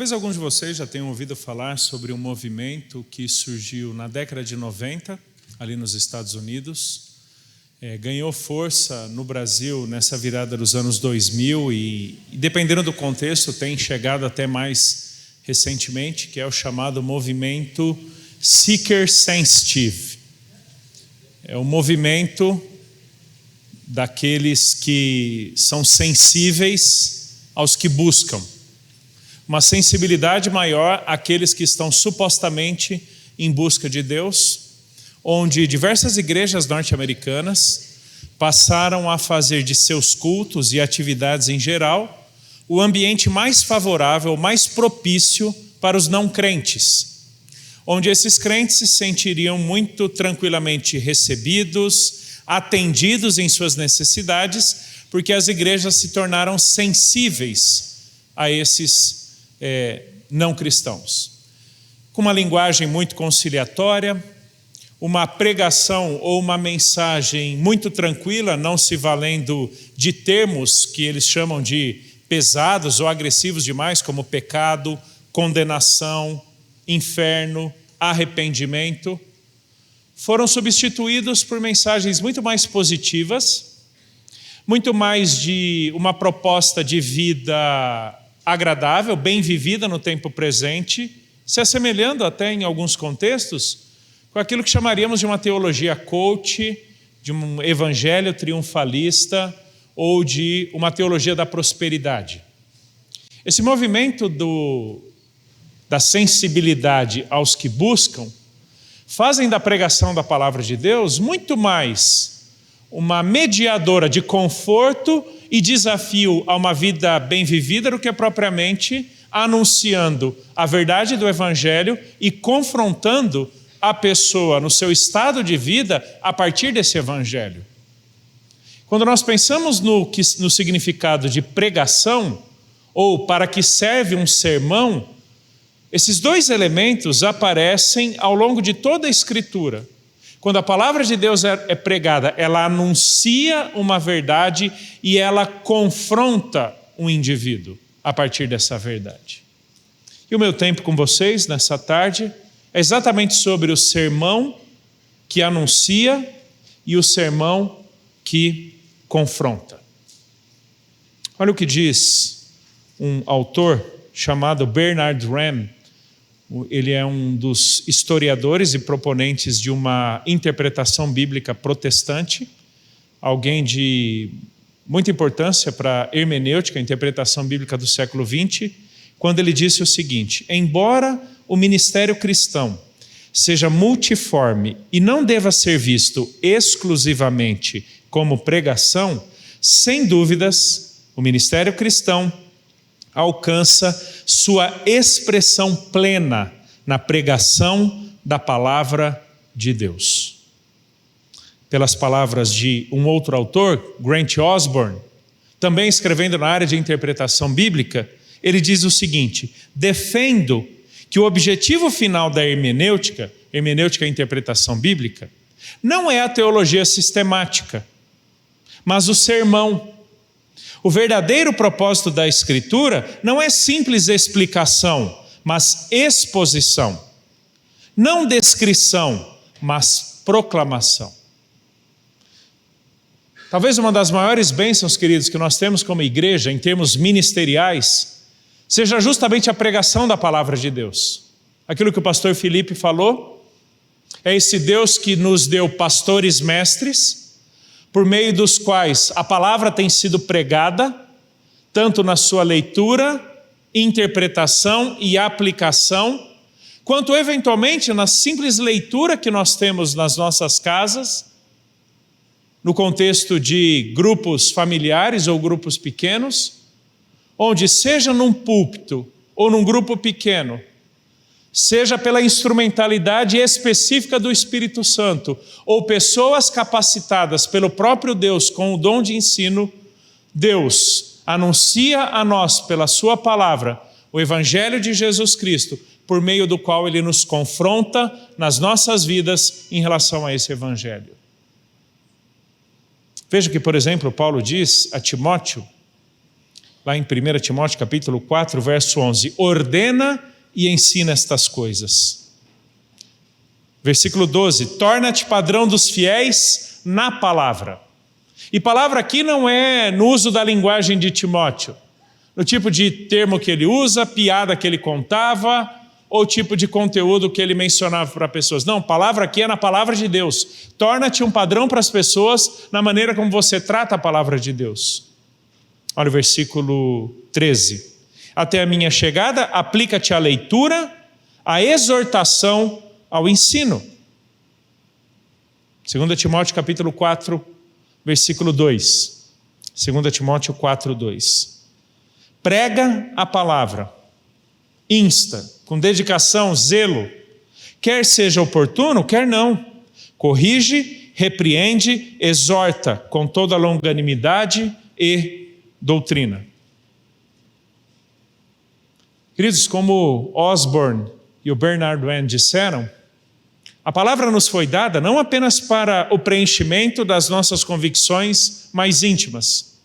Talvez alguns de vocês já tenham ouvido falar sobre um movimento que surgiu na década de 90, ali nos Estados Unidos. Ganhou força no Brasil nessa virada dos anos 2000 e dependendo do contexto, tem chegado até mais recentemente, que é o chamado movimento Seeker Sensitive. É o movimento daqueles que são sensíveis aos que buscam. Uma sensibilidade maior àqueles que estão supostamente em busca de Deus, onde diversas igrejas norte-americanas passaram a fazer de seus cultos e atividades em geral o ambiente mais favorável, mais propício para os não crentes, onde esses crentes se sentiriam muito tranquilamente recebidos, atendidos em suas necessidades, porque as igrejas se tornaram sensíveis a esses não cristãos. Com uma linguagem muito conciliatória, uma pregação ou uma mensagem muito tranquila, não se valendo de termos que eles chamam de pesados ou agressivos demais, como pecado, condenação, inferno, arrependimento, foram substituídos por mensagens muito mais positivas, muito mais de uma proposta de vida agradável, bem vivida no tempo presente, se assemelhando até em alguns contextos com aquilo que chamaríamos de uma teologia coach, de um evangelho triunfalista ou de uma teologia da prosperidade. Esse movimento da sensibilidade aos que buscam fazem da pregação da palavra de Deus muito mais uma mediadora de conforto e desafio a uma vida bem vivida do que propriamente anunciando a verdade do evangelho e confrontando a pessoa no seu estado de vida a partir desse evangelho. Quando nós pensamos no significado de pregação, ou para que serve um sermão, esses dois elementos aparecem ao longo de toda a Escritura. Quando a palavra de Deus é pregada, ela anuncia uma verdade e ela confronta um indivíduo a partir dessa verdade. E o meu tempo com vocês nessa tarde é exatamente sobre o sermão que anuncia e o sermão que confronta. Olha o que diz um autor chamado Bernard Ramm. Ele é um dos historiadores e proponentes de uma interpretação bíblica protestante, alguém de muita importância para a hermenêutica, a interpretação bíblica do século XX, quando ele disse o seguinte: embora o ministério cristão seja multiforme e não deva ser visto exclusivamente como pregação, sem dúvidas, o ministério cristão alcança sua expressão plena na pregação da palavra de Deus. Pelas palavras de um outro autor, Grant Osborne, também escrevendo na área de interpretação bíblica, ele diz o seguinte: defendo que o objetivo final da hermenêutica é a interpretação bíblica, não é a teologia sistemática, mas o sermão. O verdadeiro propósito da Escritura não é simples explicação, mas exposição. Não descrição, mas proclamação. Talvez uma das maiores bênçãos, queridos, que nós temos como igreja, em termos ministeriais, seja justamente a pregação da palavra de Deus. Aquilo que o pastor Felipe falou, é esse Deus que nos deu pastores mestres, por meio dos quais a palavra tem sido pregada, tanto na sua leitura, interpretação e aplicação, quanto eventualmente na simples leitura que nós temos nas nossas casas, no contexto de grupos familiares ou grupos pequenos, onde seja num púlpito ou num grupo pequeno, seja pela instrumentalidade específica do Espírito Santo, ou pessoas capacitadas pelo próprio Deus com o dom de ensino, Deus anuncia a nós, pela sua palavra, o Evangelho de Jesus Cristo, por meio do qual Ele nos confronta nas nossas vidas em relação a esse Evangelho. Veja que, por exemplo, Paulo diz a Timóteo lá em 1 Timóteo capítulo 4, verso 11, ordena e ensina estas coisas. Versículo 12, torna-te padrão dos fiéis na palavra. E palavra aqui não é no uso da linguagem de Timóteo, no tipo de termo que ele usa, piada que ele contava, ou tipo de conteúdo que ele mencionava para pessoas. Não, palavra aqui é na palavra de Deus. Torna-te um padrão para as pessoas na maneira como você trata a palavra de Deus. Olha o versículo 13. Até a minha chegada, aplica-te à leitura, à exortação, ao ensino. 2 Timóteo capítulo 4, versículo 2. 2 Timóteo 4, 2. Prega a palavra, insta, com dedicação, zelo, quer seja oportuno, quer não. Corrige, repreende, exorta com toda longanimidade e doutrina. Queridos, como Osborne e o Bernard Wendt disseram, a palavra nos foi dada não apenas para o preenchimento das nossas convicções mais íntimas,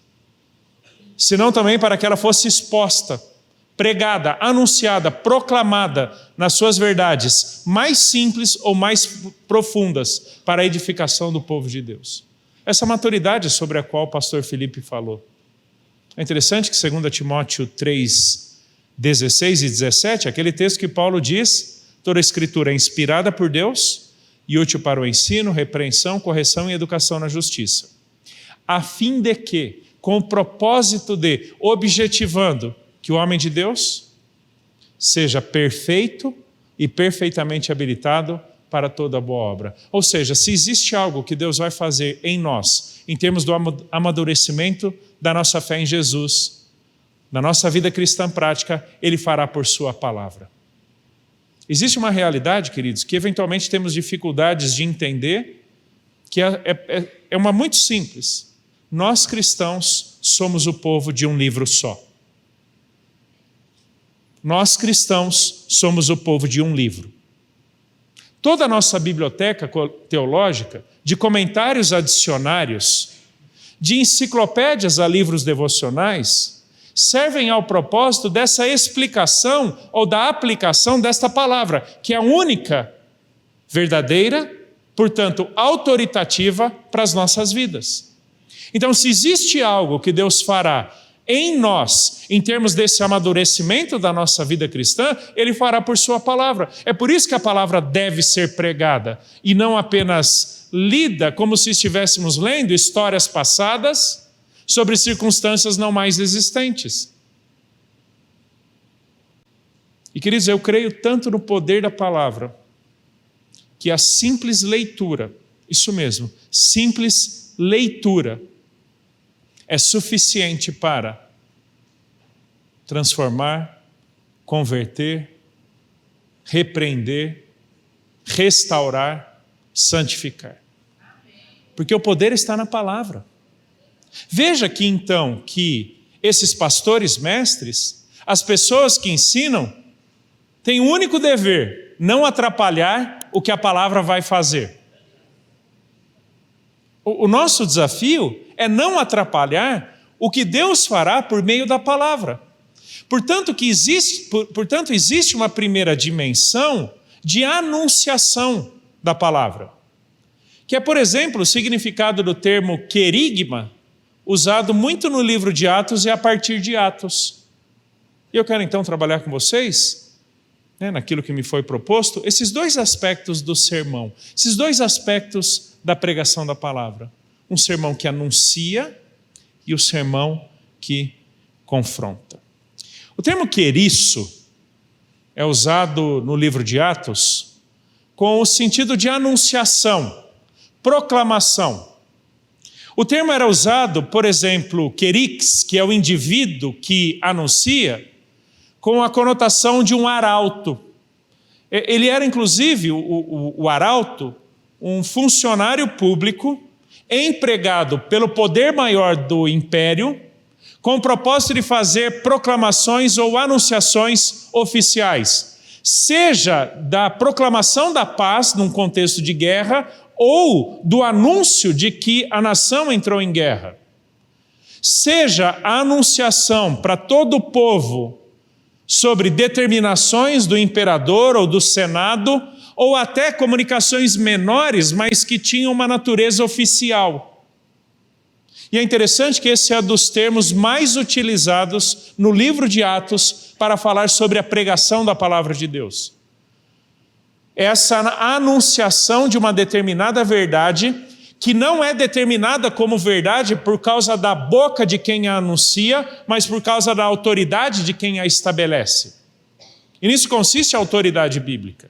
senão também para que ela fosse exposta, pregada, anunciada, proclamada nas suas verdades mais simples ou mais profundas para a edificação do povo de Deus. Essa maturidade sobre a qual o pastor Felipe falou. É interessante que 2 Timóteo 3, 16 e 17, aquele texto que Paulo diz, toda a escritura é inspirada por Deus e útil para o ensino, repreensão, correção e educação na justiça, a fim de que, com o propósito de, objetivando, que o homem de Deus seja perfeito e perfeitamente habilitado para toda boa obra. Ou seja, se existe algo que Deus vai fazer em nós, em termos do amadurecimento da nossa fé em Jesus, na nossa vida cristã prática, Ele fará por sua palavra. Existe uma realidade, queridos, que eventualmente temos dificuldades de entender, que é uma muito simples. Nós cristãos somos o povo de um livro só. Nós cristãos somos o povo de um livro. Toda a nossa biblioteca teológica, de comentários adicionários, de enciclopédias a livros devocionais, servem ao propósito dessa explicação ou da aplicação desta palavra, que é a única verdadeira, portanto, autoritativa para as nossas vidas. Então, se existe algo que Deus fará em nós, em termos desse amadurecimento da nossa vida cristã, Ele fará por sua palavra. É por isso que a palavra deve ser pregada e não apenas lida como se estivéssemos lendo histórias passadas sobre circunstâncias não mais existentes. E queridos, eu creio tanto no poder da palavra, que a simples leitura, isso mesmo, simples leitura, é suficiente para transformar, converter, repreender, restaurar, santificar. Porque o poder está na palavra. Veja aqui então que esses pastores mestres, as pessoas que ensinam, têm um único dever: não atrapalhar o que a palavra vai fazer. O nosso desafio é não atrapalhar o que Deus fará por meio da palavra. Portanto, existe uma primeira dimensão de anunciação da palavra, que é, por exemplo, o significado do termo querigma, usado muito no livro de Atos e a partir de Atos. E eu quero então trabalhar com vocês, naquilo que me foi proposto, esses dois aspectos do sermão, esses dois aspectos da pregação da palavra. Um sermão que anuncia e o sermão que confronta. O termo queriço é usado no livro de Atos com o sentido de anunciação, proclamação. O termo era usado, por exemplo, querix, que é o indivíduo que anuncia, com a conotação de um arauto. Ele era, inclusive, o arauto, um funcionário público empregado pelo poder maior do império, com o propósito de fazer proclamações ou anunciações oficiais, seja da proclamação da paz num contexto de guerra ou do anúncio de que a nação entrou em guerra. seja a anunciação para todo o povo sobre determinações do imperador ou do senado, ou até comunicações menores, mas que tinham uma natureza oficial. E é interessante que esse é um dos termos mais utilizados no livro de Atos para falar sobre a pregação da palavra de Deus. Essa anunciação de uma determinada verdade, que não é determinada como verdade por causa da boca de quem a anuncia, mas por causa da autoridade de quem a estabelece. E nisso consiste a autoridade bíblica.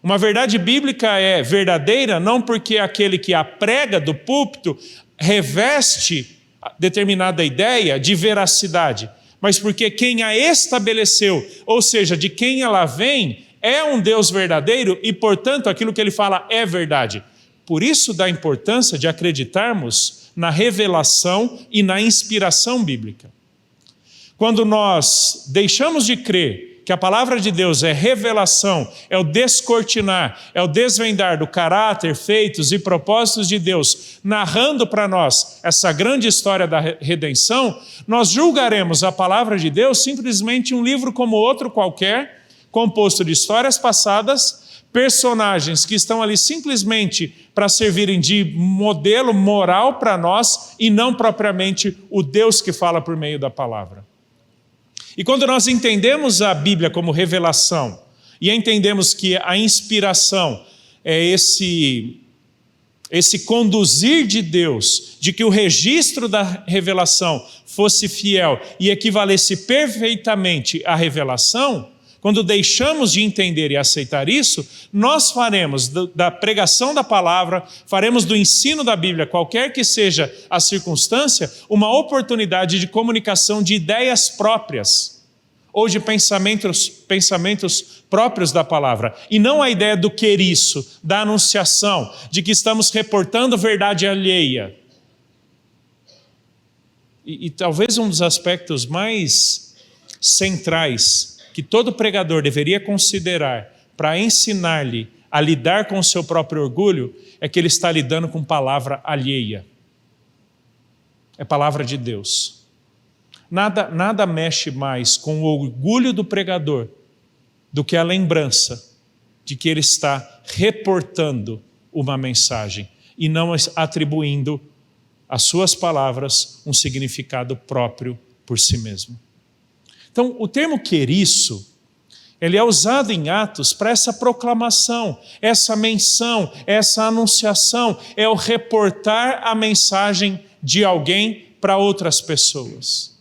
Uma verdade bíblica é verdadeira não porque aquele que a prega do púlpito reveste determinada ideia de veracidade, mas porque quem a estabeleceu, ou seja, de quem ela vem, é um Deus verdadeiro e, portanto, aquilo que ele fala é verdade. Por isso da importância de acreditarmos na revelação e na inspiração bíblica. Quando nós deixamos de crer que a palavra de Deus é revelação, é o descortinar, é o desvendar do caráter, feitos e propósitos de Deus, narrando para nós essa grande história da redenção, nós julgaremos a palavra de Deus simplesmente um livro como outro qualquer, composto de histórias passadas, personagens que estão ali simplesmente para servirem de modelo moral para nós e não propriamente o Deus que fala por meio da palavra. E quando nós entendemos a Bíblia como revelação e entendemos que a inspiração é esse conduzir de Deus, de que o registro da revelação fosse fiel e equivalesse perfeitamente à revelação, quando deixamos de entender e aceitar isso, nós faremos da pregação da palavra, faremos do ensino da Bíblia, qualquer que seja a circunstância, uma oportunidade de comunicação de ideias próprias, ou de pensamentos próprios da palavra, e não a ideia do queriço, da anunciação, de que estamos reportando verdade alheia. E talvez um dos aspectos mais centrais que todo pregador deveria considerar para ensinar-lhe a lidar com o seu próprio orgulho é que ele está lidando com palavra alheia. É palavra de Deus. Nada mexe mais com o orgulho do pregador do que a lembrança de que ele está reportando uma mensagem e não atribuindo às suas palavras um significado próprio por si mesmo. Então, o termo queriço, ele é usado em Atos para essa proclamação, essa menção, essa anunciação, é o reportar a mensagem de alguém para outras pessoas.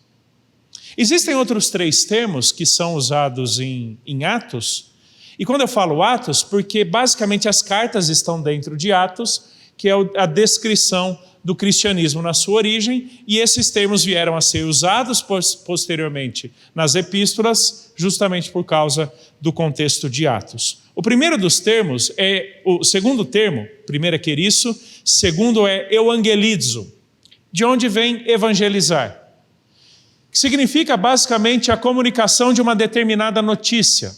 Existem outros 3 termos que são usados em Atos, e quando eu falo Atos, porque basicamente as cartas estão dentro de Atos, que é a descrição do cristianismo na sua origem, e esses termos vieram a ser usados posteriormente nas epístolas, justamente por causa do contexto de Atos. O primeiro dos termos o segundo termo, primeiro é queriço, segundo é euangelizo, de onde vem evangelizar, que significa basicamente a comunicação de uma determinada notícia.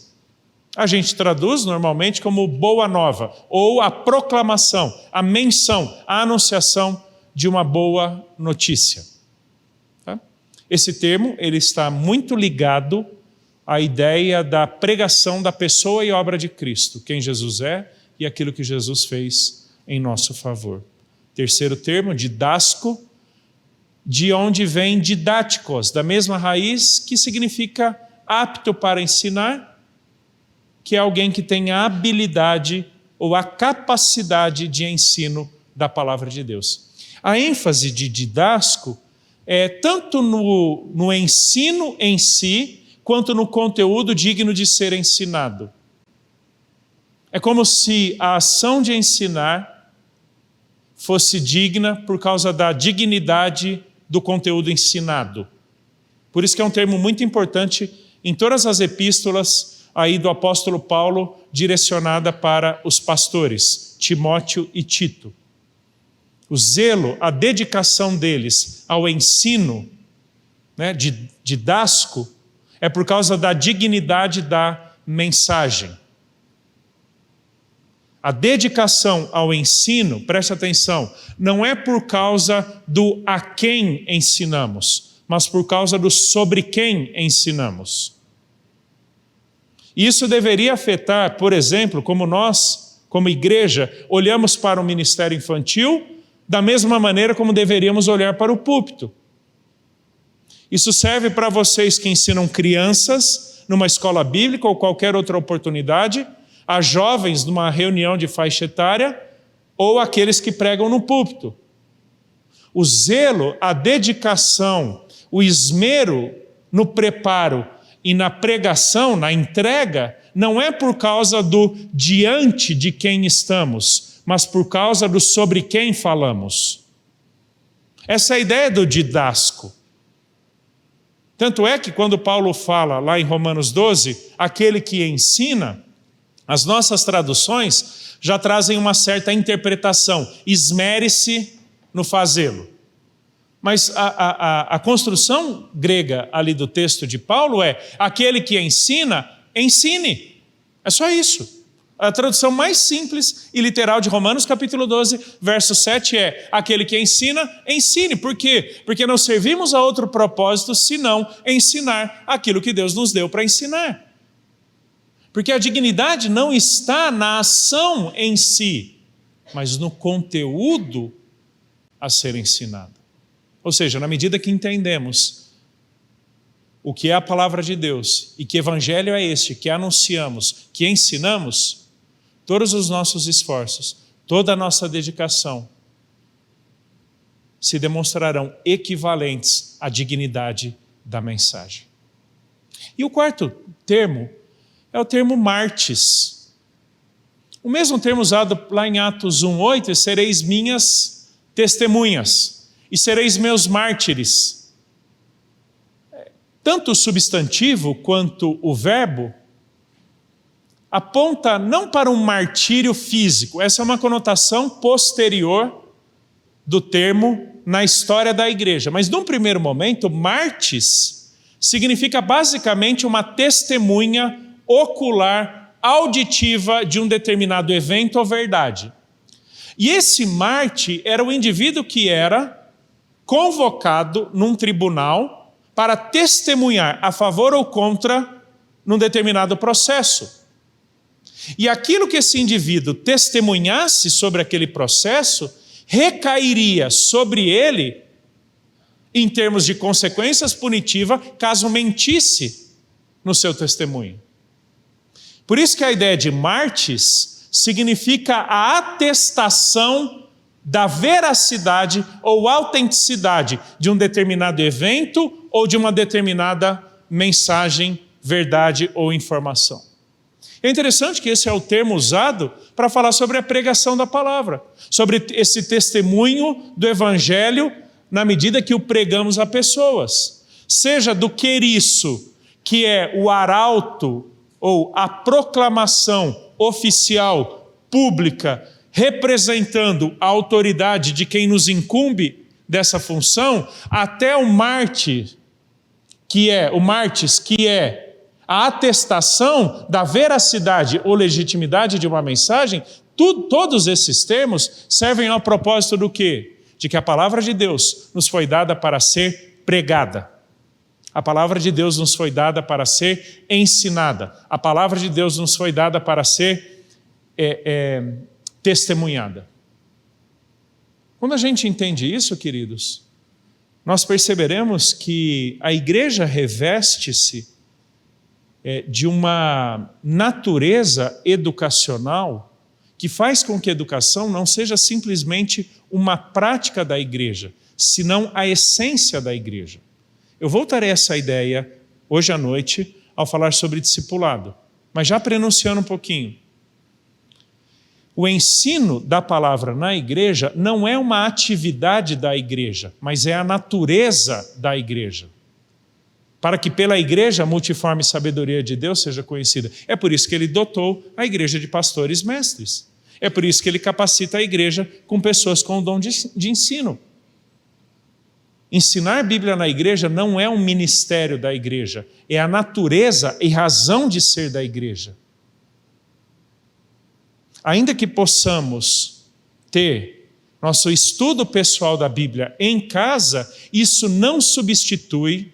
A gente traduz normalmente como boa nova, ou a proclamação, a menção, a anunciação de uma boa notícia. Tá? Esse termo ele está muito ligado à ideia da pregação da pessoa e obra de Cristo, quem Jesus é e aquilo que Jesus fez em nosso favor. Terceiro termo, didasco, de onde vem didáticos, da mesma raiz que significa apto para ensinar, que é alguém que tem a habilidade ou a capacidade de ensino da palavra de Deus. A ênfase de didasco é tanto no ensino em si, quanto no conteúdo digno de ser ensinado. É como se a ação de ensinar fosse digna por causa da dignidade do conteúdo ensinado. Por isso que é um termo muito importante em todas as epístolas aí do apóstolo Paulo, direcionada para os pastores, Timóteo e Tito. O zelo, a dedicação deles ao ensino, né, didasco, é por causa da dignidade da mensagem. A dedicação ao ensino, preste atenção, não é por causa do a quem ensinamos, mas por causa do sobre quem ensinamos. Isso deveria afetar, por exemplo, como nós, como igreja, olhamos para o ministério infantil, da mesma maneira como deveríamos olhar para o púlpito. Isso serve para vocês que ensinam crianças numa escola bíblica ou qualquer outra oportunidade, a jovens numa reunião de faixa etária ou aqueles que pregam no púlpito. O zelo, a dedicação, o esmero no preparo e na pregação, na entrega, não é por causa do diante de quem estamos, mas por causa do sobre quem falamos. Essa é a ideia do didasco. Tanto é que quando Paulo fala lá em Romanos 12, aquele que ensina, as nossas traduções já trazem uma certa interpretação, esmere-se no fazê-lo. Mas a construção grega ali do texto de Paulo é, aquele que ensina, ensine. É só isso. A tradução mais simples e literal de Romanos capítulo 12, verso 7 é, aquele que ensina, ensine. Por quê? Porque não servimos a outro propósito senão ensinar aquilo que Deus nos deu para ensinar. Porque a dignidade não está na ação em si, mas no conteúdo a ser ensinado. Ou seja, na medida que entendemos o que é a palavra de Deus e que evangelho é este, que anunciamos, que ensinamos, todos os nossos esforços, toda a nossa dedicação se demonstrarão equivalentes à dignidade da mensagem. E o quarto termo é o termo martes. O mesmo termo usado lá em Atos 1:8, sereis minhas testemunhas e sereis meus mártires. Tanto o substantivo quanto o verbo aponta não para um martírio físico, essa é uma conotação posterior do termo na história da igreja. Mas num primeiro momento, mártis significa basicamente uma testemunha ocular, auditiva de um determinado evento ou verdade. E esse mártir era o indivíduo que era convocado num tribunal para testemunhar a favor ou contra num determinado processo. E aquilo que esse indivíduo testemunhasse sobre aquele processo recairia sobre ele em termos de consequências punitivas caso mentisse no seu testemunho. Por isso que a ideia de mártis significa a atestação da veracidade ou autenticidade de um determinado evento ou de uma determinada mensagem, verdade ou informação. É interessante que esse é o termo usado para falar sobre a pregação da palavra, sobre esse testemunho do evangelho na medida que o pregamos a pessoas. Seja do queriço, que é o arauto ou a proclamação oficial, pública, representando a autoridade de quem nos incumbe dessa função, até o mártir, que é a atestação da veracidade ou legitimidade de uma mensagem. Todos esses termos servem ao propósito do quê? De que a palavra de Deus nos foi dada para ser pregada. A palavra de Deus nos foi dada para ser ensinada. A palavra de Deus nos foi dada para ser testemunhada. Quando a gente entende isso, queridos, nós perceberemos que a igreja reveste-se de uma natureza educacional que faz com que a educação não seja simplesmente uma prática da igreja, senão a essência da igreja. Eu voltarei a essa ideia hoje à noite ao falar sobre discipulado, mas já prenunciando um pouquinho. O ensino da palavra na igreja não é uma atividade da igreja, mas é a natureza da igreja. Para que pela igreja a multiforme sabedoria de Deus seja conhecida. É por isso que ele dotou a igreja de pastores mestres. É por isso que ele capacita a igreja com pessoas com o dom de ensino. Ensinar a Bíblia na igreja não é um ministério da igreja, é a natureza e razão de ser da igreja. Ainda que possamos ter nosso estudo pessoal da Bíblia em casa, isso não substitui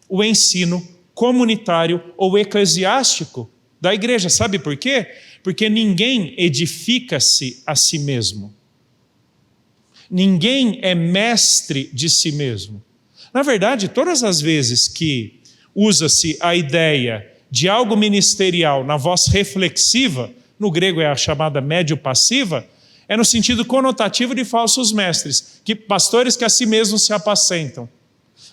o ensino comunitário ou eclesiástico da igreja. Sabe por quê? Porque ninguém edifica-se a si mesmo. Ninguém é mestre de si mesmo. Na verdade, todas as vezes que usa-se a ideia de algo ministerial na voz reflexiva, no grego é a chamada médio-passiva, é no sentido conotativo de falsos mestres, pastores que a si mesmos se apacentam,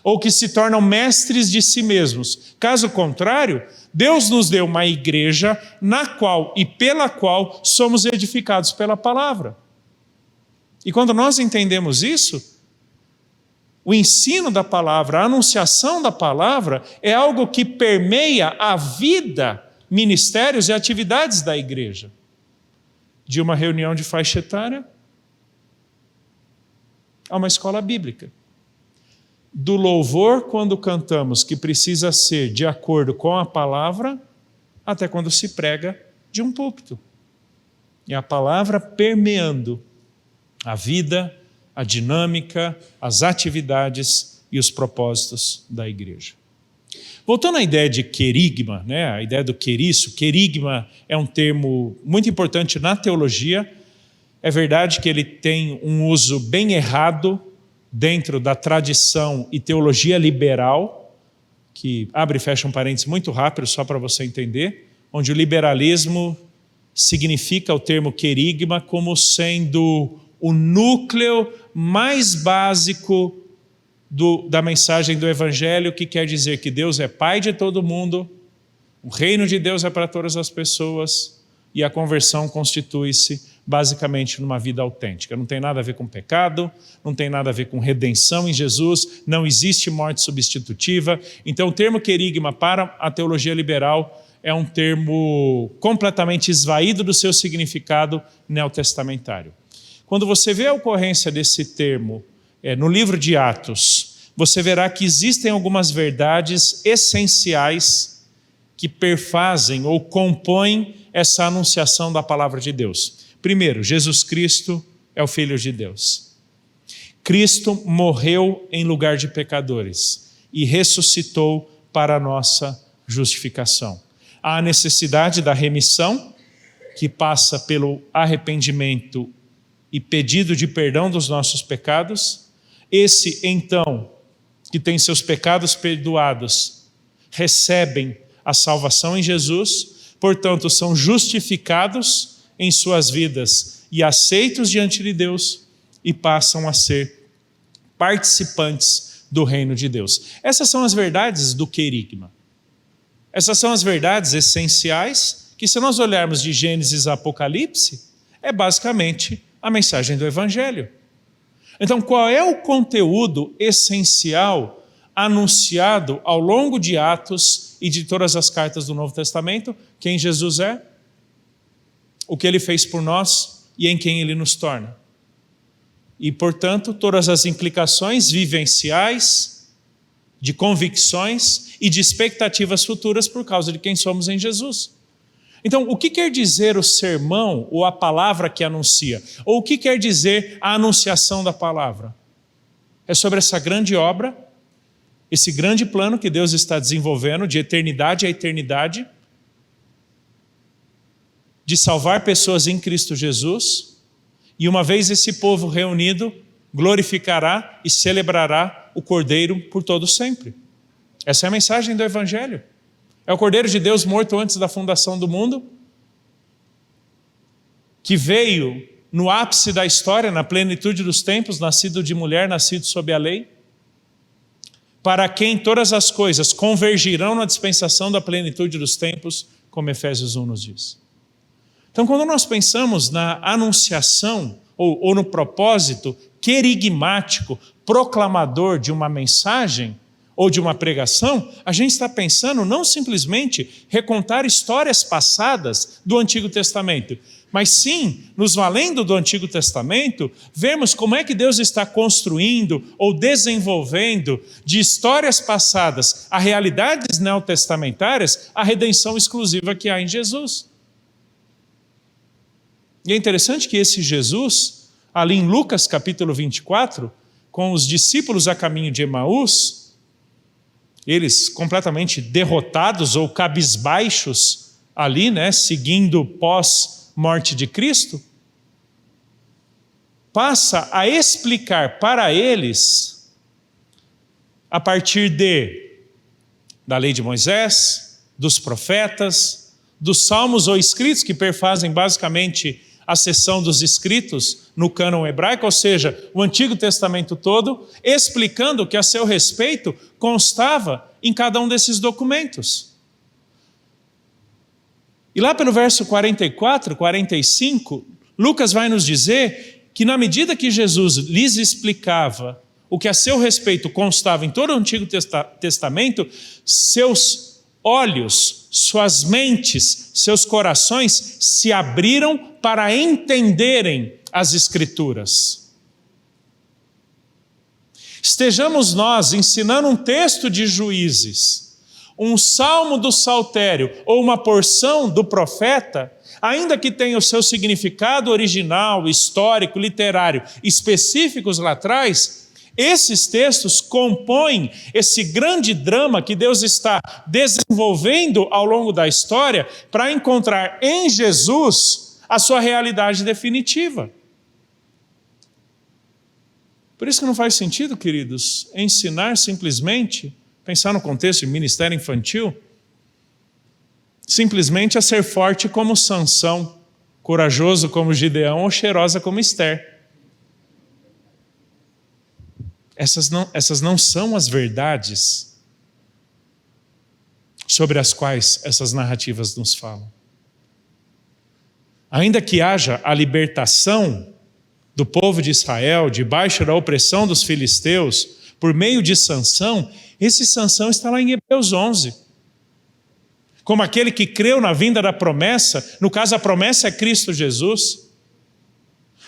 ou que se tornam mestres de si mesmos. Caso contrário, Deus nos deu uma igreja na qual e pela qual somos edificados pela palavra. E quando nós entendemos isso, o ensino da palavra, a anunciação da palavra é algo que permeia a vida, ministérios e atividades da igreja. De uma reunião de faixa etária a uma escola bíblica. Do louvor, quando cantamos, que precisa ser de acordo com a palavra, até quando se prega de um púlpito. E a palavra permeando a vida, a dinâmica, as atividades e os propósitos da igreja. Voltando à ideia de querigma, a ideia do queriço, querigma é um termo muito importante na teologia. É verdade que ele tem um uso bem errado dentro da tradição e teologia liberal, que abre e fecha um parênteses muito rápido só para você entender, onde o liberalismo significa o termo querigma como sendo o núcleo mais básico da mensagem do Evangelho, que quer dizer que Deus é Pai de todo mundo, o reino de Deus é para todas as pessoas e a conversão constitui-se basicamente numa vida autêntica. Não tem nada a ver com pecado, não tem nada a ver com redenção em Jesus, não existe morte substitutiva. Então o termo querigma para a teologia liberal é um termo completamente esvaído do seu significado neotestamentário. Quando você vê a ocorrência desse termo no livro de Atos, você verá que existem algumas verdades essenciais que perfazem ou compõem essa anunciação da palavra de Deus. Primeiro, Jesus Cristo é o Filho de Deus. Cristo morreu em lugar de pecadores e ressuscitou para a nossa justificação. Há a necessidade da remissão, que passa pelo arrependimento e pedido de perdão dos nossos pecados. Esse, então, que tem seus pecados perdoados, recebem a salvação em Jesus, portanto, são justificados em suas vidas e aceitos diante de Deus e passam a ser participantes do reino de Deus. Essas são as verdades do querigma. Essas são as verdades essenciais que, se nós olharmos de Gênesis a Apocalipse, é basicamente a mensagem do Evangelho. Então, qual é o conteúdo essencial anunciado ao longo de Atos e de todas as cartas do Novo Testamento? Quem Jesus é, o que Ele fez por nós e em quem Ele nos torna. E, portanto, todas as implicações vivenciais, de convicções e de expectativas futuras por causa de quem somos em Jesus. Então, o que quer dizer o sermão ou a palavra que anuncia? Ou o que quer dizer a anunciação da palavra? É sobre essa grande obra, esse grande plano que Deus está desenvolvendo de eternidade a eternidade, de salvar pessoas em Cristo Jesus, e uma vez esse povo reunido, glorificará e celebrará o Cordeiro por todo sempre. Essa é a mensagem do Evangelho. É o Cordeiro de Deus morto antes da fundação do mundo, que veio no ápice da história, na plenitude dos tempos, nascido de mulher, nascido sob a lei, para quem todas as coisas convergirão na dispensação da plenitude dos tempos, como Efésios 1 nos diz. Então, quando nós pensamos na anunciação ou no propósito querigmático, proclamador de uma mensagem ou de uma pregação, a gente está pensando não simplesmente recontar histórias passadas do Antigo Testamento, mas sim, nos valendo do Antigo Testamento, vemos como é que Deus está construindo ou desenvolvendo de histórias passadas a realidades neotestamentárias, a redenção exclusiva que há em Jesus. E é interessante que esse Jesus, ali em Lucas capítulo 24, com os discípulos a caminho de Emaús, eles completamente derrotados ou cabisbaixos ali, seguindo pós-morte de Cristo, passa a explicar para eles, a partir da lei de Moisés, dos profetas, dos salmos ou escritos que perfazem basicamente a seção dos escritos no cânon hebraico, ou seja, o Antigo Testamento todo, explicando que a seu respeito constava em cada um desses documentos. E lá pelo verso 44, 45, Lucas vai nos dizer que na medida que Jesus lhes explicava o que a seu respeito constava em todo o Antigo Testamento, seus olhos, suas mentes, seus corações se abriram para entenderem as Escrituras. Estejamos nós ensinando um texto de Juízes, um salmo do Saltério ou uma porção do profeta, ainda que tenha o seu significado original, histórico, literário, específicos lá atrás, esses textos compõem esse grande drama que Deus está desenvolvendo ao longo da história para encontrar em Jesus a sua realidade definitiva. Por isso que não faz sentido, queridos, ensinar simplesmente, pensar no contexto de ministério infantil, simplesmente a ser forte como Sansão, corajoso como Gideão ou cheirosa como Esther. Essas não são as verdades sobre as quais essas narrativas nos falam. Ainda que haja a libertação do povo de Israel debaixo da opressão dos filisteus por meio de Sansão, esse Sansão está lá em Hebreus 11. Como aquele que creu na vinda da promessa, no caso a promessa é Cristo Jesus,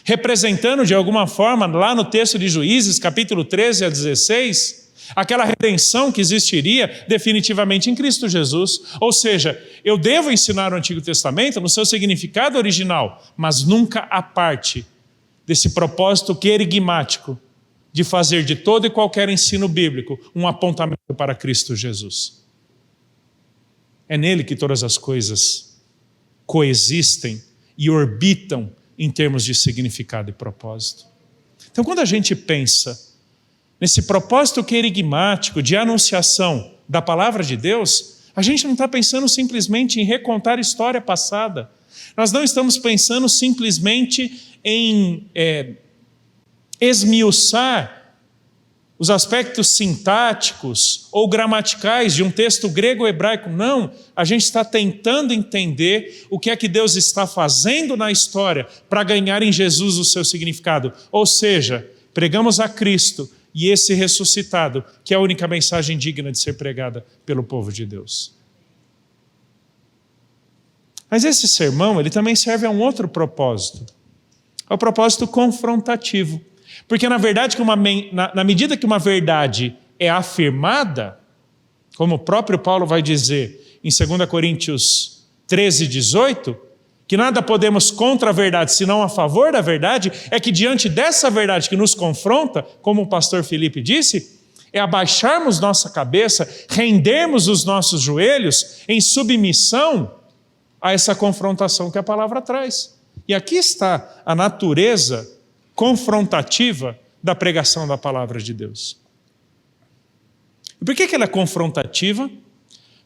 representando de alguma forma, lá no texto de Juízes, capítulo 13 a 16, aquela redenção que existiria definitivamente em Cristo Jesus. Ou seja, eu devo ensinar o Antigo Testamento no seu significado original, mas nunca a parte desse propósito querigmático de fazer de todo e qualquer ensino bíblico um apontamento para Cristo Jesus. É nele que todas as coisas coexistem e orbitam em termos de significado e propósito. Então, quando a gente pensa nesse propósito querigmático de anunciação da palavra de Deus, a gente não está pensando simplesmente em recontar a história passada. Nós não estamos pensando simplesmente em esmiuçar os aspectos sintáticos ou gramaticais de um texto grego ou hebraico. Não, a gente está tentando entender o que é que Deus está fazendo na história para ganhar em Jesus o seu significado. Ou seja, pregamos a Cristo e esse ressuscitado, que é a única mensagem digna de ser pregada pelo povo de Deus. Mas esse sermão, ele também serve a um outro propósito. É o propósito confrontativo. Porque, na verdade, na medida que uma verdade é afirmada, como o próprio Paulo vai dizer em 2 Coríntios 13, 18, que nada podemos contra a verdade, senão a favor da verdade, é que diante dessa verdade que nos confronta, como o pastor Felipe disse, é abaixarmos nossa cabeça, rendermos os nossos joelhos em submissão a essa confrontação que a palavra traz. E aqui está a natureza confrontativa da pregação da palavra de Deus. E por que ela é confrontativa?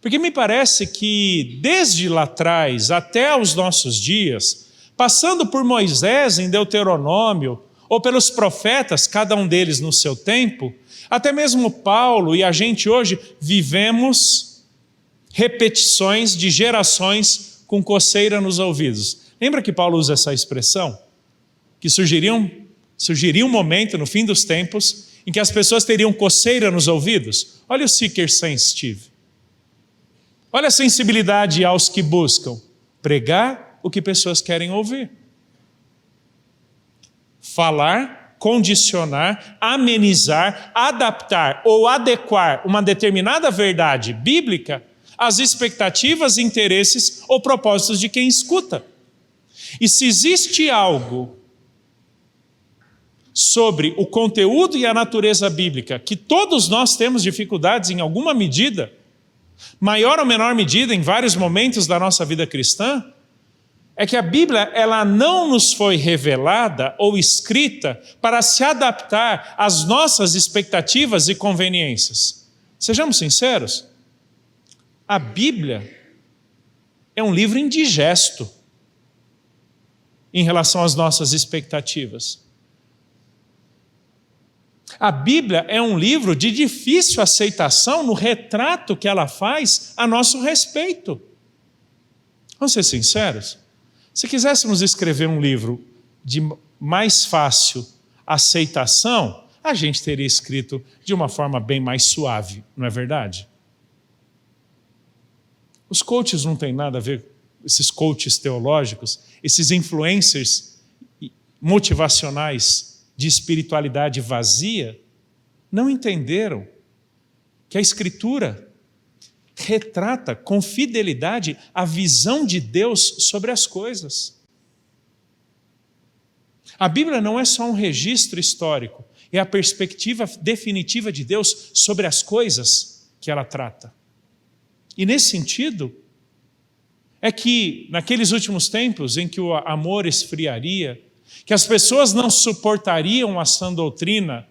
Porque me parece que desde lá atrás até os nossos dias, passando por Moisés em Deuteronômio, ou pelos profetas, cada um deles no seu tempo, até mesmo Paulo e a gente hoje vivemos repetições de gerações com coceira nos ouvidos. Lembra que Paulo usa essa expressão? Que surgiria um momento no fim dos tempos em que as pessoas teriam coceira nos ouvidos. Olha o seeker sensitive. Olha a sensibilidade aos que buscam pregar o que pessoas querem ouvir. Falar, condicionar, amenizar, adaptar ou adequar uma determinada verdade bíblica às expectativas, interesses ou propósitos de quem escuta. E se existe algo sobre o conteúdo e a natureza bíblica que todos nós temos dificuldades em alguma medida, maior ou menor medida, em vários momentos da nossa vida cristã, é que a Bíblia ela não nos foi revelada ou escrita para se adaptar às nossas expectativas e conveniências. Sejamos sinceros, a Bíblia é um livro indigesto em relação às nossas expectativas. A Bíblia é um livro de difícil aceitação no retrato que ela faz a nosso respeito. Vamos ser sinceros? Se quiséssemos escrever um livro de mais fácil aceitação, a gente teria escrito de uma forma bem mais suave, não é verdade? Os coaches não têm nada a ver, esses coaches teológicos, esses influencers motivacionais de espiritualidade vazia, não entenderam que a Escritura retrata com fidelidade a visão de Deus sobre as coisas. A Bíblia não é só um registro histórico, é a perspectiva definitiva de Deus sobre as coisas que ela trata. E nesse sentido, é que naqueles últimos tempos em que o amor esfriaria, que as pessoas não suportariam a sã doutrina,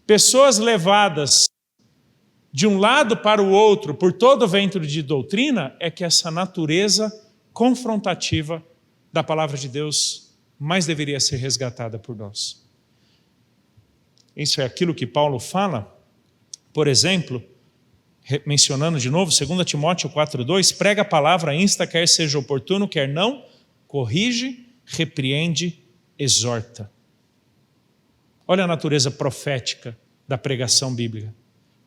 pessoas levadas de um lado para o outro por todo o vento de doutrina, é que essa natureza confrontativa da palavra de Deus mais deveria ser resgatada por nós. Isso é aquilo que Paulo fala, por exemplo, mencionando de novo, 2 Timóteo 4,2, prega a palavra, insta, quer seja oportuno, quer não, corrige, repreende, exorta. Olha a natureza profética da pregação bíblica.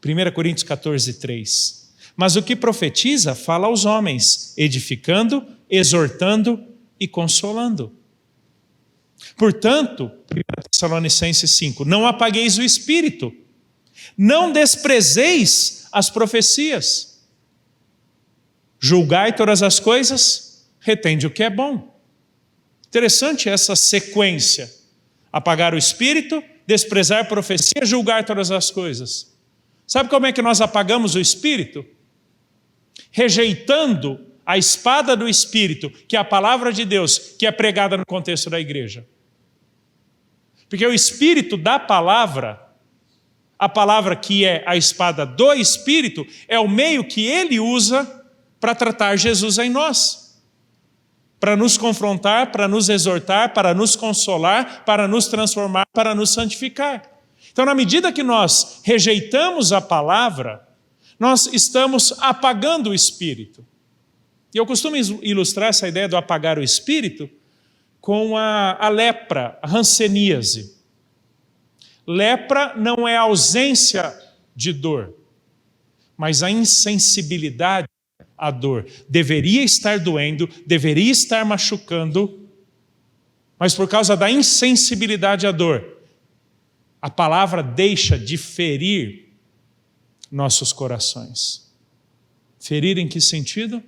1 Coríntios 14,3. Mas o que profetiza fala aos homens, edificando, exortando e consolando. Portanto, 1 Tessalonicenses 5, não apagueis o espírito, não desprezeis as profecias. Julgai todas as coisas, retende o que é bom. Interessante essa sequência. Apagar o espírito, desprezar a profecia, julgar todas as coisas. Sabe como é que nós apagamos o espírito? Rejeitando a espada do espírito, que é a palavra de Deus, que é pregada no contexto da igreja. Porque o espírito da palavra, a palavra que é a espada do espírito, é o meio que ele usa para tratar Jesus em nós. Para nos confrontar, para nos exortar, para nos consolar, para nos transformar, para nos santificar. Então, na medida que nós rejeitamos a palavra, nós estamos apagando o espírito. E eu costumo ilustrar essa ideia do apagar o espírito com a lepra, a hanseníase. Lepra não é a ausência de dor, mas a insensibilidade à dor. Deveria estar doendo, deveria estar machucando, mas por causa da insensibilidade à dor, a palavra deixa de ferir nossos corações. Ferir em que sentido?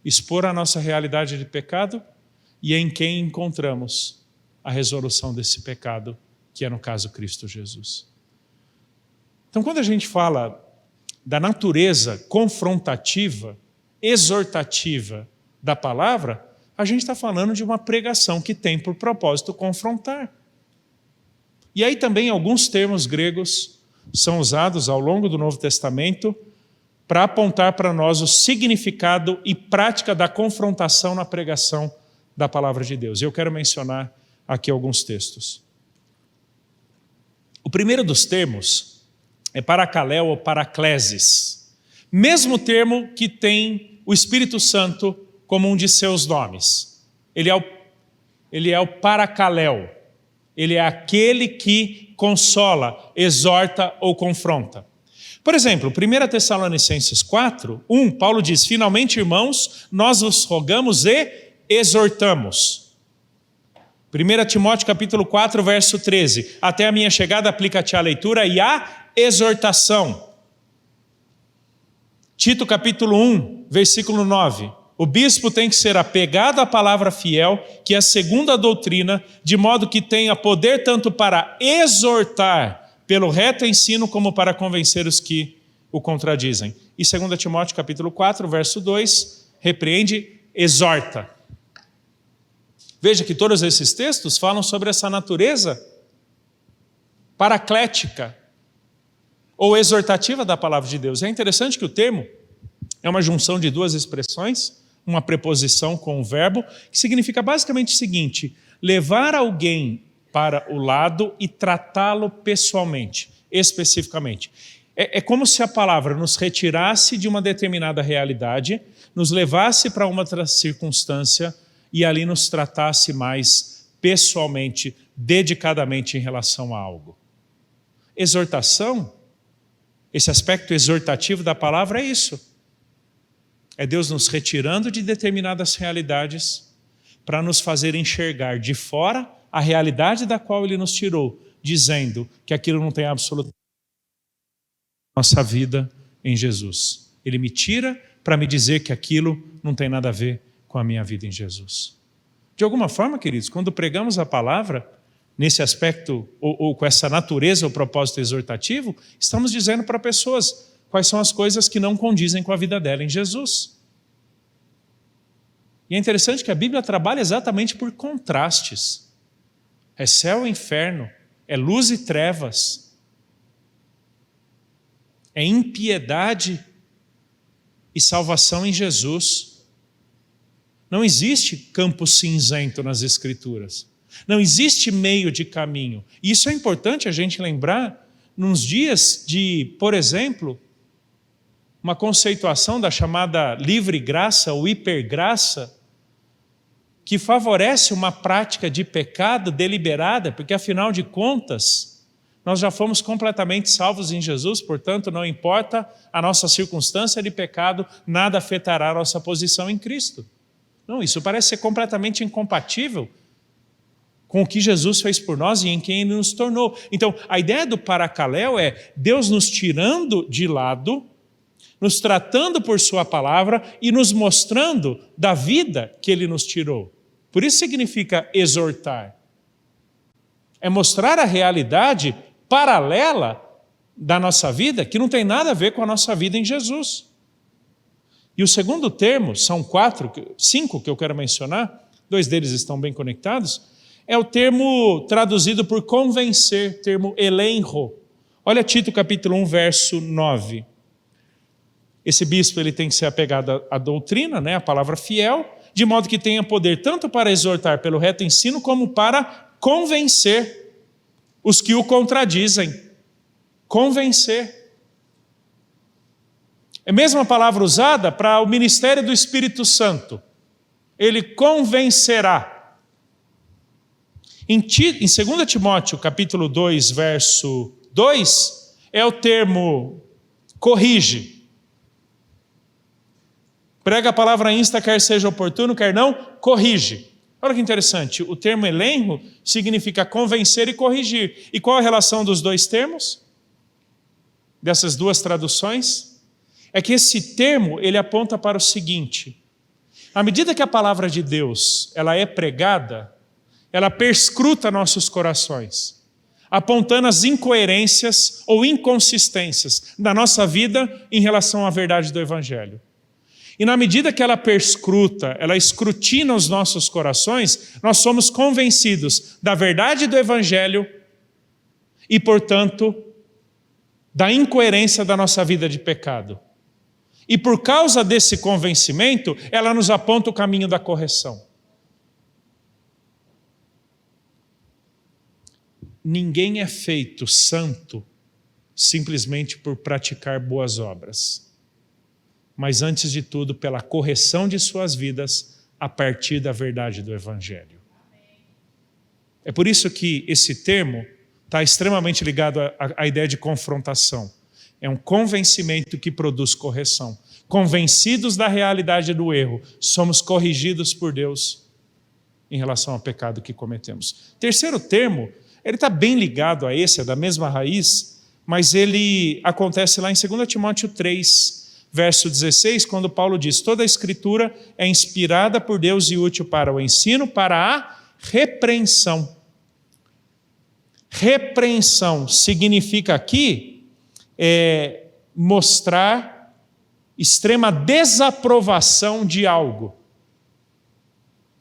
Expor a nossa realidade de pecado e em quem encontramos a resolução desse pecado, que é no caso Cristo Jesus. Então, quando a gente fala da natureza confrontativa, exortativa da palavra, a gente está falando de uma pregação que tem por propósito confrontar. E aí também alguns termos gregos são usados ao longo do Novo Testamento para apontar para nós o significado e prática da confrontação na pregação da palavra de Deus. Eu quero mencionar aqui alguns textos. O primeiro dos termos é paracaléu ou paraclesis, mesmo termo que tem o Espírito Santo como um de seus nomes. Ele é o paracaléu. Ele é aquele que consola, exorta ou confronta. Por exemplo, 1 Tessalonicenses 4, 1, Paulo diz, finalmente, irmãos, nós vos rogamos e exortamos. 1 Timóteo capítulo 4, verso 13, até a minha chegada aplica-te a leitura e a exortação. Tito capítulo 1, versículo 9, o bispo tem que ser apegado à palavra fiel, que é segundo a doutrina, de modo que tenha poder tanto para exortar pelo reto ensino, como para convencer os que o contradizem. E 2 Timóteo capítulo 4, verso 2, repreende, exorta. Veja que todos esses textos falam sobre essa natureza paraclética ou exortativa da palavra de Deus. É interessante que o termo é uma junção de duas expressões, uma preposição com um verbo, que significa basicamente o seguinte: levar alguém para o lado e tratá-lo pessoalmente, especificamente. É como se a palavra nos retirasse de uma determinada realidade, nos levasse para uma outra circunstância e ali nos tratasse mais pessoalmente, dedicadamente em relação a algo. Exortação, esse aspecto exortativo da palavra é isso. É Deus nos retirando de determinadas realidades para nos fazer enxergar de fora a realidade da qual Ele nos tirou, dizendo que aquilo não tem absolutamente nossa vida em Jesus. Ele me tira para me dizer que aquilo não tem nada a ver com a minha vida em Jesus. De alguma forma, queridos, quando pregamos a palavra, nesse aspecto, ou com essa natureza, o propósito exortativo, estamos dizendo para pessoas quais são as coisas que não condizem com a vida dela em Jesus. E é interessante que a Bíblia trabalha exatamente por contrastes. É céu e inferno, é luz e trevas, é impiedade e salvação em Jesus. Não existe campo cinzento nas Escrituras. Não existe meio de caminho. E isso é importante a gente lembrar nos dias de, por exemplo, uma conceituação da chamada livre graça ou hipergraça, que favorece uma prática de pecado deliberada, porque afinal de contas, nós já fomos completamente salvos em Jesus, portanto, não importa a nossa circunstância de pecado, nada afetará a nossa posição em Cristo. Não, isso parece ser completamente incompatível com o que Jesus fez por nós e em quem Ele nos tornou. Então, a ideia do paracaléu é Deus nos tirando de lado, nos tratando por sua palavra e nos mostrando da vida que Ele nos tirou. Por isso significa exortar. É mostrar a realidade paralela da nossa vida, que não tem nada a ver com a nossa vida em Jesus. E o segundo termo, são 5 que eu quero mencionar, 2 deles estão bem conectados, é o termo traduzido por convencer, termo elenro. Olha Tito capítulo 1, verso 9. Esse bispo ele tem que ser apegado à doutrina, né, a palavra fiel, de modo que tenha poder tanto para exortar pelo reto ensino, como para convencer os que o contradizem. Convencer. É a mesma palavra usada para o ministério do Espírito Santo. Ele convencerá. Em 2 Timóteo, capítulo 2, verso 2, é o termo corrige. Prega a palavra insta, quer seja oportuno, quer não, corrige. Olha que interessante, o termo elenro significa convencer e corrigir. E qual a relação dos dois termos? Dessas duas traduções? É que esse termo, ele aponta para o seguinte: à medida que a palavra de Deus ela é pregada, ela perscruta nossos corações, apontando as incoerências ou inconsistências da nossa vida em relação à verdade do Evangelho. E na medida que ela perscruta, ela escrutina os nossos corações, nós somos convencidos da verdade do Evangelho e, portanto, da incoerência da nossa vida de pecado. E por causa desse convencimento, ela nos aponta o caminho da correção. Ninguém é feito santo simplesmente por praticar boas obras, mas antes de tudo pela correção de suas vidas a partir da verdade do Evangelho. É por isso que esse termo está extremamente ligado à ideia de confrontação. É um convencimento que produz correção. Convencidos da realidade do erro, somos corrigidos por Deus em relação ao pecado que cometemos. Terceiro termo, ele está bem ligado a esse, é da mesma raiz, mas ele acontece lá em 2 Timóteo 3, verso 16, quando Paulo diz: toda a Escritura é inspirada por Deus e útil para o ensino, para a repreensão. Repreensão significa aqui mostrar extrema desaprovação de algo.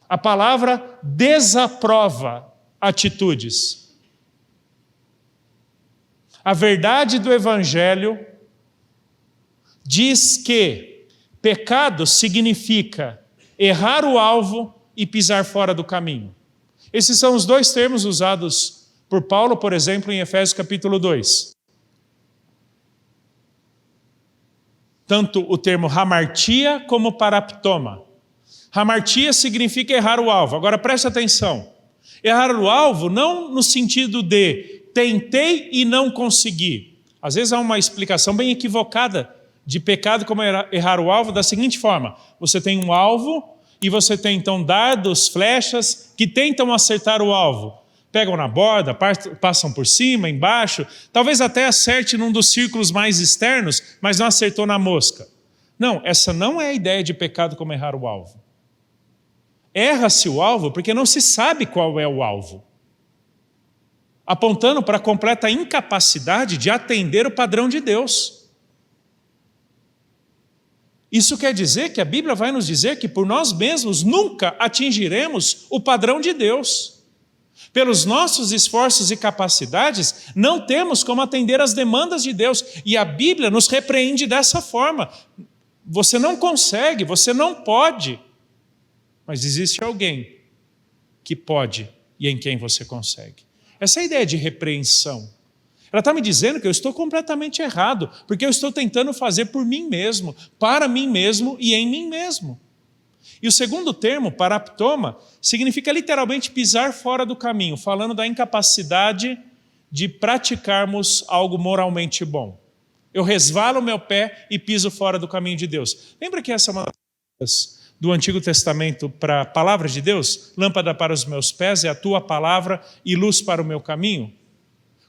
A palavra desaprova atitudes. A verdade do Evangelho diz que pecado significa errar o alvo e pisar fora do caminho. Esses são os dois termos usados por Paulo, por exemplo, em Efésios capítulo 2. Tanto o termo hamartia como paraptoma. Hamartia significa errar o alvo. Agora preste atenção. Errar o alvo não no sentido de tentei e não consegui. Às vezes há uma explicação bem equivocada de pecado como errar o alvo da seguinte forma: você tem um alvo e você tem então dardos, flechas que tentam acertar o alvo. Pegam na borda, passam por cima, embaixo, talvez até acerte num dos círculos mais externos, mas não acertou na mosca. Não, essa não é a ideia de pecado como errar o alvo. Erra-se o alvo porque não se sabe qual é o alvo, apontando para a completa incapacidade de atender o padrão de Deus. Isso quer dizer que a Bíblia vai nos dizer que por nós mesmos nunca atingiremos o padrão de Deus. Pelos nossos esforços e capacidades, não temos como atender às demandas de Deus. E a Bíblia nos repreende dessa forma. Você não consegue, você não pode. Mas existe alguém que pode e em quem você consegue. Essa é a ideia de repreensão. Ela está me dizendo que eu estou completamente errado, porque eu estou tentando fazer por mim mesmo, para mim mesmo e em mim mesmo. E o segundo termo, paraptoma, significa literalmente pisar fora do caminho, falando da incapacidade de praticarmos algo moralmente bom. Eu resvalo o meu pé e piso fora do caminho de Deus. Lembra que essa é uma das do Antigo Testamento para a palavra de Deus? Lâmpada para os meus pés é a tua palavra e luz para o meu caminho.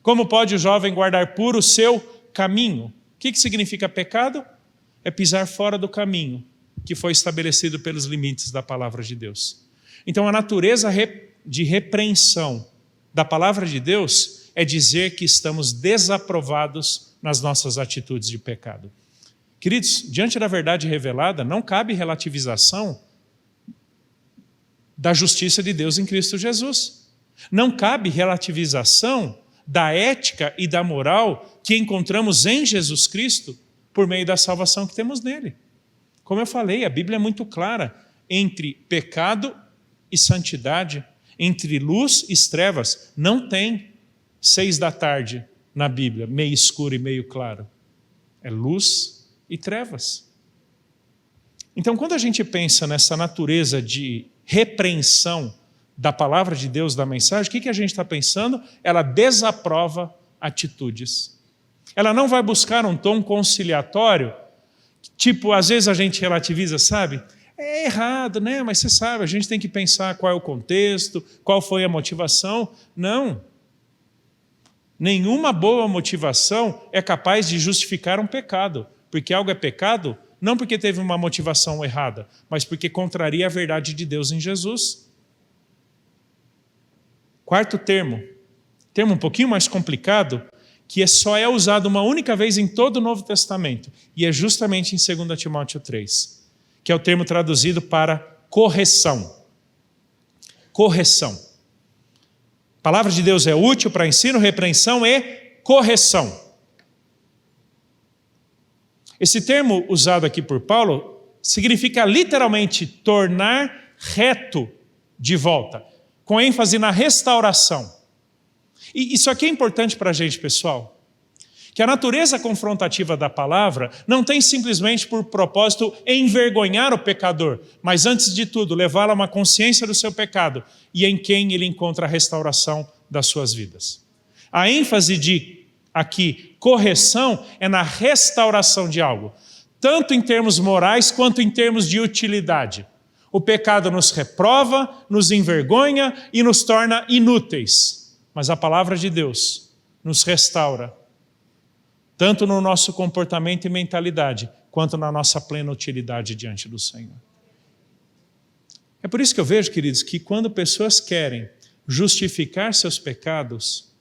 Como pode o jovem guardar puro o seu caminho? O que significa pecado? É pisar fora do caminho que foi estabelecido pelos limites da palavra de Deus. Então a natureza de repreensão da palavra de Deus é dizer que estamos desaprovados nas nossas atitudes de pecado. Queridos, diante da verdade revelada, não cabe relativização da justiça de Deus em Cristo Jesus. Não cabe relativização da ética e da moral que encontramos em Jesus Cristo por meio da salvação que temos nele. Como eu falei, a Bíblia é muito clara entre pecado e santidade, entre luz e trevas. Não tem 6 da tarde na Bíblia, meio escuro e meio claro. É luz e trevas. Então, quando a gente pensa nessa natureza de repreensão da palavra de Deus, da mensagem, o que a gente está pensando? Ela desaprova atitudes. Ela não vai buscar um tom conciliatório, tipo, às vezes a gente relativiza, sabe? É errado, né? Mas você sabe, a gente tem que pensar qual é o contexto, qual foi a motivação. Não. Nenhuma boa motivação é capaz de justificar um pecado. Porque algo é pecado, não porque teve uma motivação errada, mas porque contraria a verdade de Deus em Jesus. Quarto termo um pouquinho mais complicado, que só é usado uma única vez em todo o Novo Testamento, e é justamente em 2 Timóteo 3, que é o termo traduzido para correção. Correção. A palavra de Deus é útil para ensino, repreensão e correção. Esse termo usado aqui por Paulo significa literalmente tornar reto de volta, com ênfase na restauração. E isso aqui é importante para a gente, pessoal, que a natureza confrontativa da palavra não tem simplesmente por propósito envergonhar o pecador, mas antes de tudo levá-lo a uma consciência do seu pecado e em quem ele encontra a restauração das suas vidas. A ênfase de aqui, correção, é na restauração de algo, tanto em termos morais quanto em termos de utilidade. O pecado nos reprova, nos envergonha e nos torna inúteis. Mas a palavra de Deus nos restaura, tanto no nosso comportamento e mentalidade, quanto na nossa plena utilidade diante do Senhor. É por isso que eu vejo, queridos, que quando pessoas querem justificar seus pecados,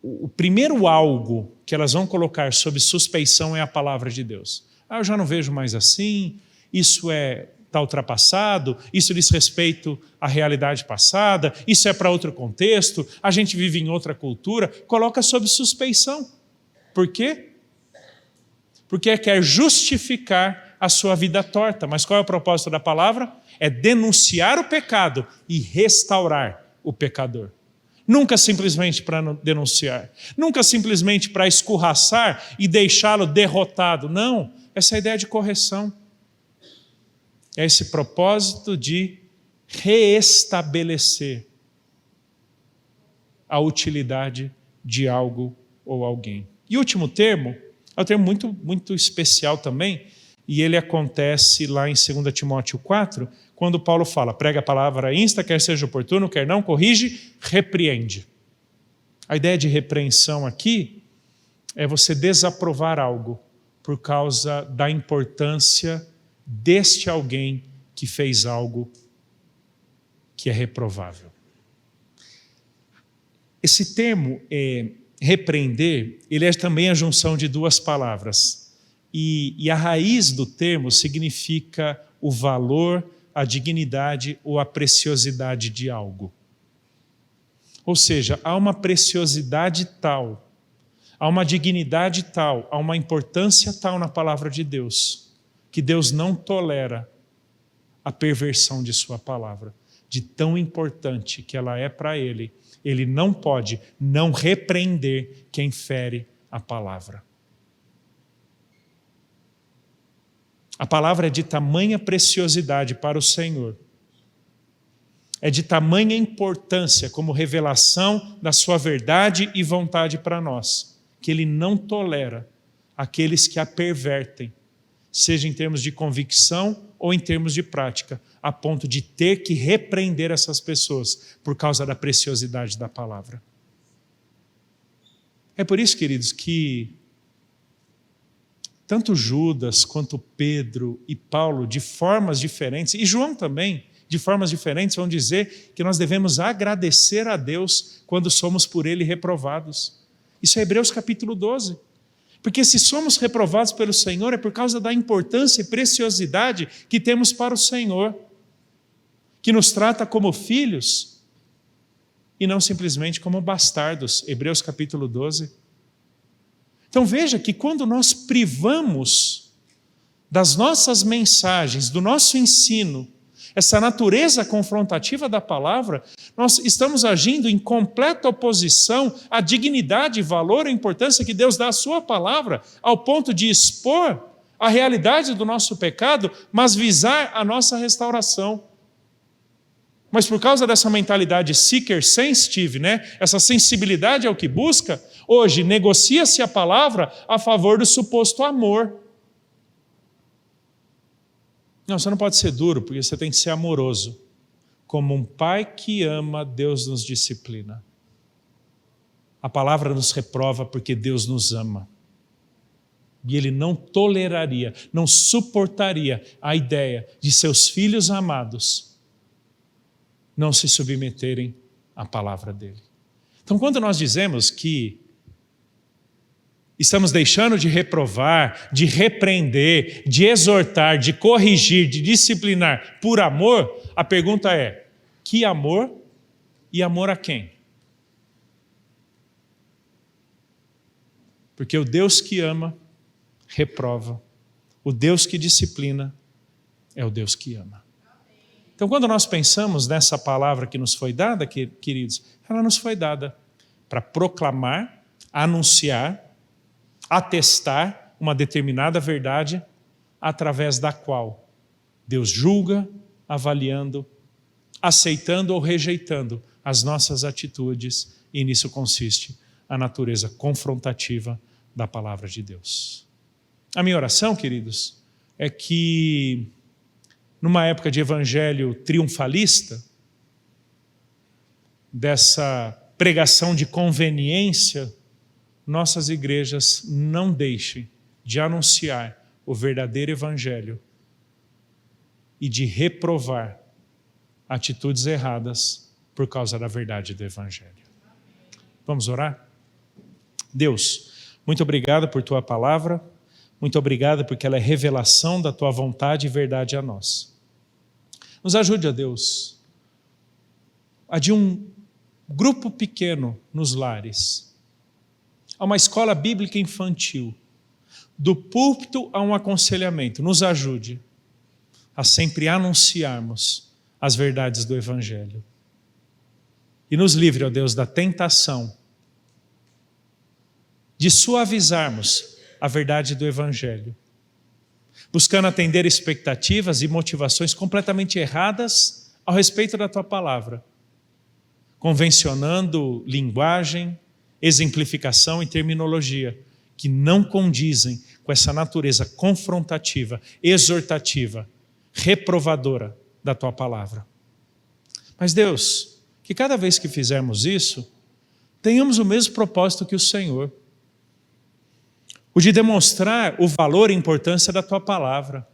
o primeiro algo que elas vão colocar sob suspeição é a palavra de Deus. Eu já não vejo mais assim, isso está ultrapassado, isso diz respeito à realidade passada, isso é para outro contexto, a gente vive em outra cultura, coloca sob suspeição. Por quê? Porque quer justificar a sua vida torta. Mas qual é o propósito da palavra? É denunciar o pecado e restaurar o pecador. Nunca simplesmente para denunciar, nunca simplesmente para escorraçar e deixá-lo derrotado. Não, essa é a ideia de correção. É esse propósito de reestabelecer a utilidade de algo ou alguém. E o último termo, é um termo muito, muito especial também, e ele acontece lá em 2 Timóteo 4, quando Paulo fala, prega a palavra, insta, quer seja oportuno, quer não, corrige, repreende. A ideia de repreensão aqui é você desaprovar algo por causa da importância deste alguém que fez algo que é reprovável. Esse termo, repreender, ele é também a junção de duas palavras. E a raiz do termo significa o valor, a dignidade ou a preciosidade de algo. Ou seja, há uma preciosidade tal, há uma dignidade tal, há uma importância tal na palavra de Deus, que Deus não tolera a perversão de sua palavra, de tão importante que ela é para Ele. Ele não pode não repreender quem fere a palavra. A palavra é de tamanha preciosidade para o Senhor. É de tamanha importância como revelação da sua verdade e vontade para nós, que Ele não tolera aqueles que a pervertem, seja em termos de convicção ou em termos de prática, a ponto de ter que repreender essas pessoas por causa da preciosidade da palavra. É por isso, queridos, que tanto Judas quanto Pedro e Paulo, de formas diferentes, e João também, de formas diferentes, vão dizer que nós devemos agradecer a Deus quando somos por Ele reprovados. Isso é Hebreus capítulo 12. Porque se somos reprovados pelo Senhor é por causa da importância e preciosidade que temos para o Senhor, que nos trata como filhos e não simplesmente como bastardos. Hebreus capítulo 12. Então veja que quando nós privamos das nossas mensagens, do nosso ensino, essa natureza confrontativa da palavra, nós estamos agindo em completa oposição à dignidade, valor e importância que Deus dá à sua palavra, ao ponto de expor a realidade do nosso pecado, mas visar a nossa restauração. Mas por causa dessa mentalidade seeker sensitive, essa sensibilidade ao que busca, hoje negocia-se a palavra a favor do suposto amor. Não, você não pode ser duro, porque você tem que ser amoroso. Como um pai que ama, Deus nos disciplina. A palavra nos reprova porque Deus nos ama. E Ele não toleraria, não suportaria a ideia de seus filhos amados não se submeterem à palavra dEle. Então, quando nós dizemos que estamos deixando de reprovar, de repreender, de exortar, de corrigir, de disciplinar por amor, a pergunta é, que amor e amor a quem? Porque o Deus que ama, reprova. O Deus que disciplina é o Deus que ama. Então, quando nós pensamos nessa palavra que nos foi dada, queridos, ela nos foi dada para proclamar, anunciar, atestar uma determinada verdade através da qual Deus julga, avaliando, aceitando ou rejeitando as nossas atitudes, e nisso consiste a natureza confrontativa da palavra de Deus. A minha oração, queridos, é que numa época de evangelho triunfalista, dessa pregação de conveniência, nossas igrejas não deixem de anunciar o verdadeiro evangelho e de reprovar atitudes erradas por causa da verdade do evangelho. Vamos orar? Deus, muito obrigado por tua palavra, muito obrigado porque ela é revelação da tua vontade e verdade a nós. Nos ajude, ó Deus, a de um grupo pequeno nos lares, a uma escola bíblica infantil, do púlpito a um aconselhamento, nos ajude a sempre anunciarmos as verdades do evangelho. E nos livre, ó Deus, da tentação de suavizarmos a verdade do evangelho, buscando atender expectativas e motivações completamente erradas ao respeito da tua palavra, convencionando linguagem, exemplificação e terminologia que não condizem com essa natureza confrontativa, exortativa, reprovadora da tua palavra. Mas Deus, que cada vez que fizermos isso, tenhamos o mesmo propósito que o Senhor, o de demonstrar o valor e a importância da tua palavra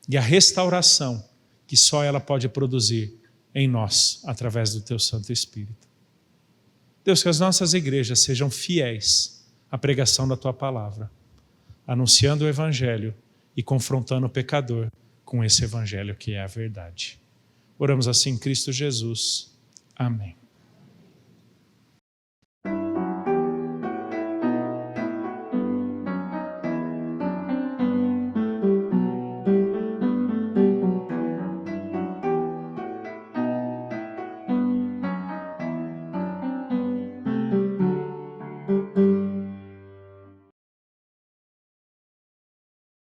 e a restauração que só ela pode produzir em nós, através do teu Santo Espírito. Deus, que as nossas igrejas sejam fiéis à pregação da tua palavra, anunciando o evangelho e confrontando o pecador com esse evangelho que é a verdade. Oramos assim em Cristo Jesus. Amém.